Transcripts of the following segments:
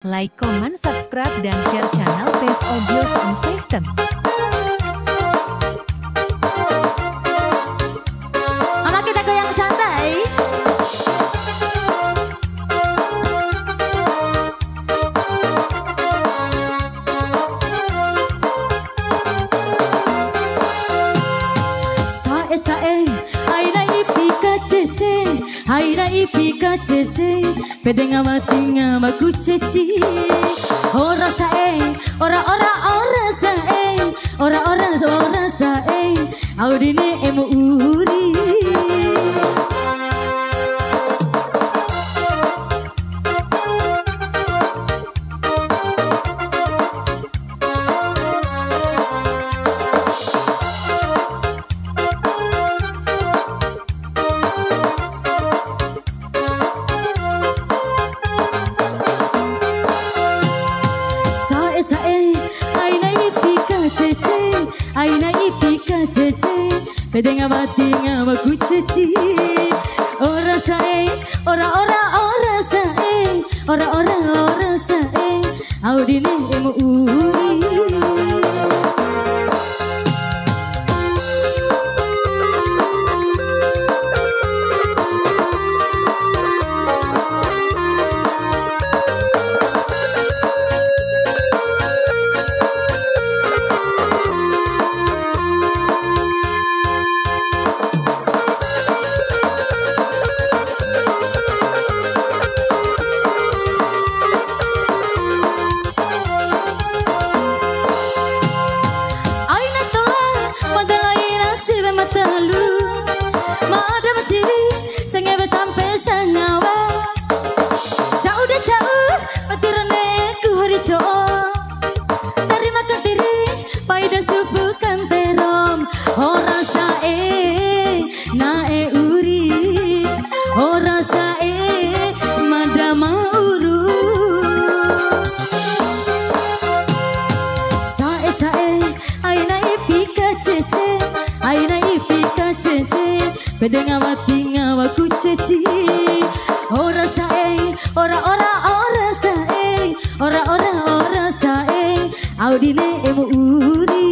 Like, comment, subscribe, dan share channel Best Audio Sound System. Mama kita goyang santai. Sae aina ipika cece, aina ipika cece, pedeng amati ngamaku ceci. Ora sae, ora sae, ora sae, audine emu uri. Sae aina ipika cece, aina ipika cece, pedeng abati ngamaku ceci. Ora sae, ora sae, ora sae, audine emu uri. Sengebe sampai sengawa, jauh dah jauh, petirane ku hari jauh. Dari makan tiri, paida supu kanterom. Ora sae, nae uri. Ora sae, madama uru. Sae, aina ipika cece, aina ipika cece, pedeng amati ngawaku ceci. Ora sae, ora sae, ora sae, audine emu uri.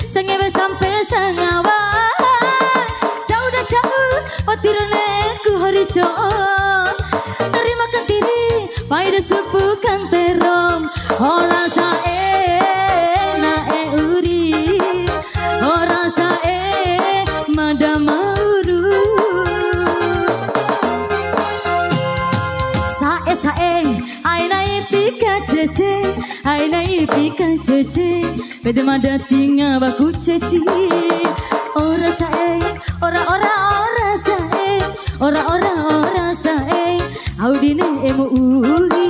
Sengebe sampai sengawa, jauh dah jauh, petirane ku hari jauh. Dari makan tiri, paida supu kanterom. Ora sae, nae uri. Ora sae, madama uru. Sae, aina ipika cece, aina ipika cece, pede madati ngawaku ceci. Ora sae, ora sae, ora sae, audine emu uri.